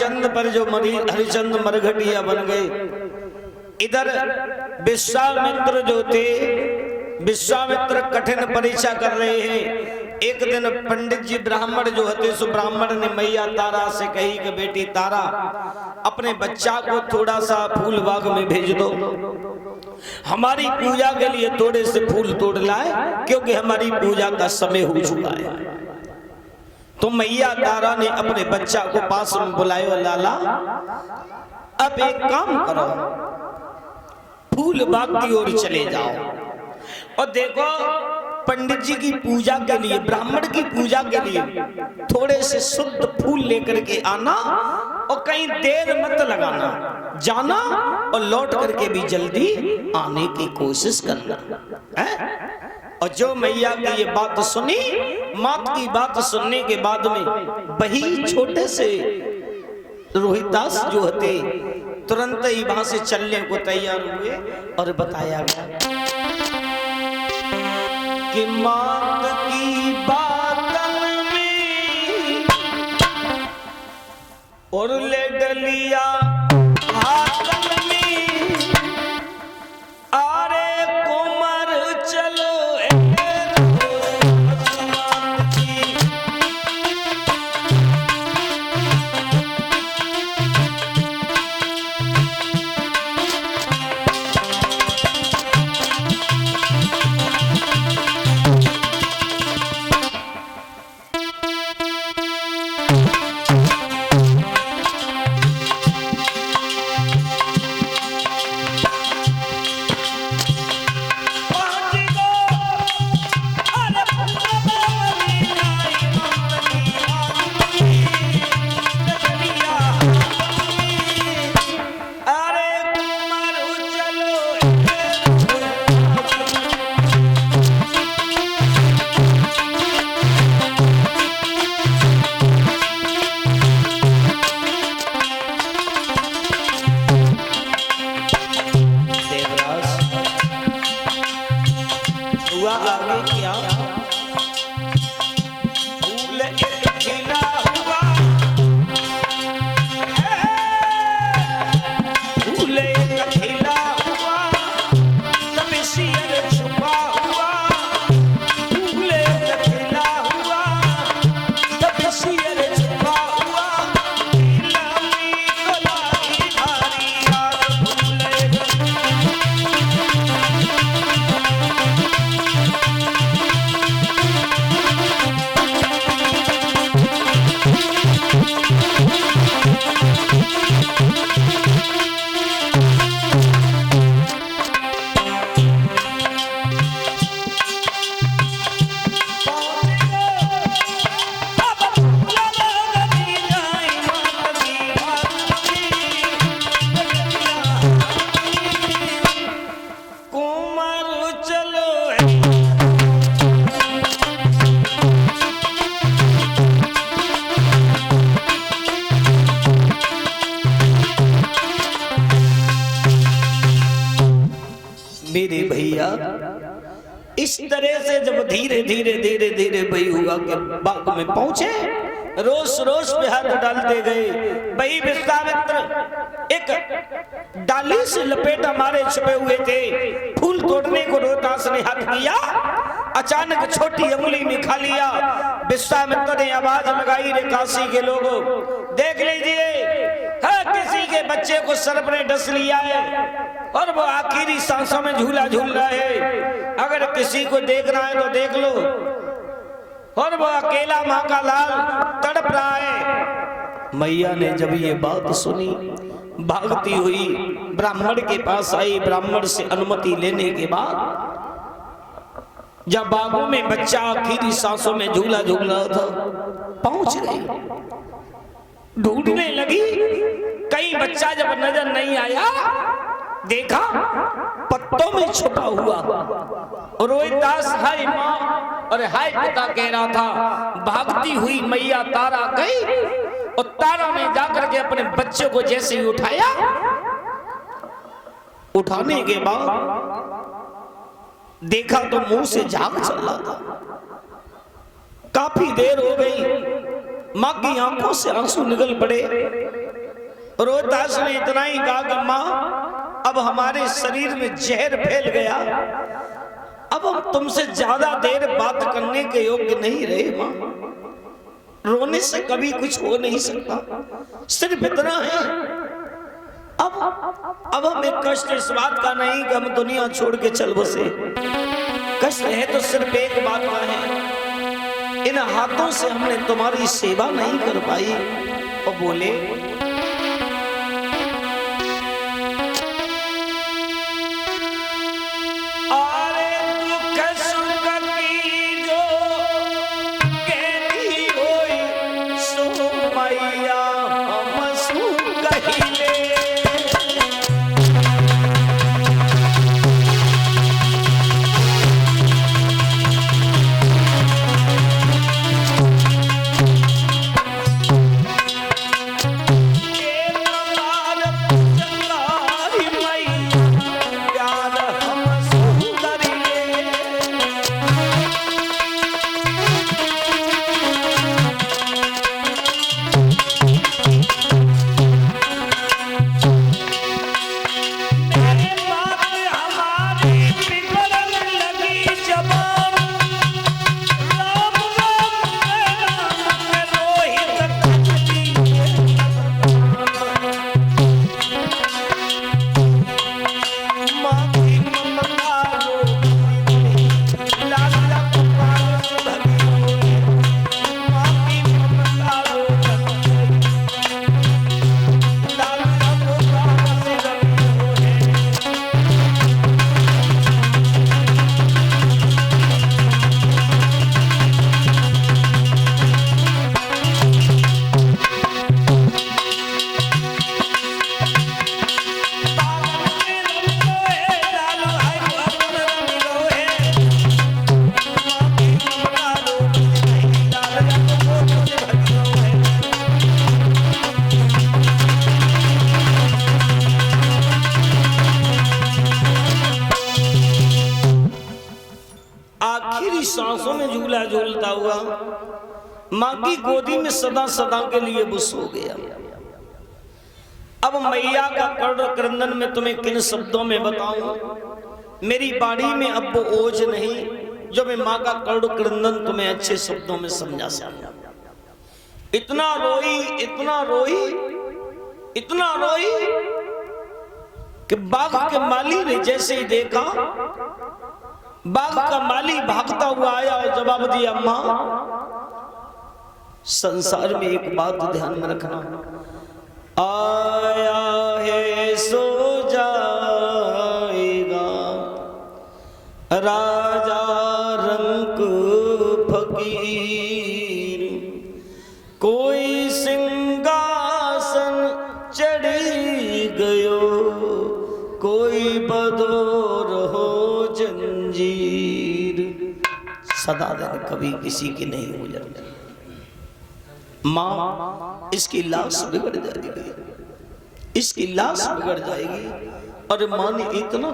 हरिचंद पर जो हरिचंद मरघटिया बन गए। इधर विश्वामित्र जो थे, विश्वामित्र कठिन परीक्षा कर रहे हैं। एक दिन पंडित जी ब्राह्मण जो होते सो ब्राह्मण ने मैया तारा से कही कि बेटी तारा अपने बच्चा को थोड़ा सा फूल बाग में भेज दो, हमारी पूजा के लिए थोड़े से फूल तोड़ लाए, क्योंकि हमारी पूजा का समय हो चुका है। तो मैया तारा ने अपने बच्चा को पास में बुलाया, लाला अब एक काम करो, फूल बाग की ओर चले जाओ और देखो पंडित जी की पूजा के लिए, ब्राह्मण की पूजा के लिए थोड़े से शुद्ध फूल लेकर के आना और कहीं देर मत लगाना, जाना और लौट करके भी जल्दी आने की कोशिश करना है। और जो मैया की ये बात सुनी, मात की बात सुनने के बाद में वही छोटे से रोहिदास जो होते तुरंत ही वहां से चलने को तैयार हुए और बताया गया कि मात की बातन में और ले डलिया हाथन में, आरे कुमार चलो मेरे भैया। इस तरह से जब धीरे धीरे धीरे धीरे भाई हुआ कि बाग में पहुंचे, रोज रोज पे हाथ डालते गए। भाई विश्वामित्र एक डाली से लपेट हमारे छुपे हुए थे, फूल तोड़ने को रोहतास ने हाथ किया, अचानक छोटी उंगली में खा लिया। विश्वामित्र ने आवाज लगाई, रे काशी के लोगों देख लीजिए, किसी के बच्चे को सर्प ने डस लिया है और वो आखिरी सांसों में झूला झूल रहा है। अगर किसी को देखना है तो देख लो। और वो अकेला माँ का लाल तड़प रहा है। मैया ने जब ये बात सुनी, भागती हुई ब्राह्मण के पास आई। ब्राह्मण से अनुमति लेने के बाद जब बाबू में बच्चा आखिरी सांसों में झूला झूल रहा था, पहुंच गई, ढूंढने लगी। कहीं बच्चा जब नजर नहीं आया, देखा पत्तों में छुपा हुआ। रोहिदास हाय माँ और हाय पिता कह रहा था। भागती हुई मैया तारा गई और तारा ने जाकर के अपने बच्चे को जैसे ही उठाया, उठाने के बाद देखा तो मुंह से झाग चल रहा था। काफी देर हो गई, माँ की आंखों से आंसू निकल पड़े। रोहतास ने इतना ही कहा कि माँ अब हमारे शरीर में जहर फैल गया, अब हम तुमसे ज्यादा देर बात करने के योग्य नहीं रहे माँ, रोने से कभी कुछ हो नहीं सकता, सिर्फ इतना है। अब हमें कष्ट इस बात का नहीं कि हम दुनिया छोड़ के चल बसे, कष्ट है तो सिर्फ एक बात का है, इन हाथों से हमने तुम्हारी सेवा नहीं कर पाई। और बोले आखिरी सांसों में झूला झूलता हुआ माँ की गोदी में सदा सदा के लिए बस हो गया। अब मैया का कर्ण क्रंदन में तुम्हें किन शब्दों में बताऊं, मेरी बाड़ी में अब वो ओज नहीं जो मैं माँ का कर्ण क्रंदन तुम्हें अच्छे शब्दों में समझा सकूं। इतना रोई इतना रोई इतना रोई कि बाग के माली ने जैसे ही देखा, बाग का माली भागता हुआ आया और जवाब दिया, अम्मा संसार में एक बात ध्यान में रखना, आया है सो जाएगा राजा रंक फकीर, कोई सिंहासन चढ़ी गयो, कोई बदोर हो जंजीर, सदा दिन कभी किसी की नहीं हो जाती। माँ इसकी लाश बिगड़ जाएगी, इसकी लाश बिगड़ जाएगी। और माँ ने इतना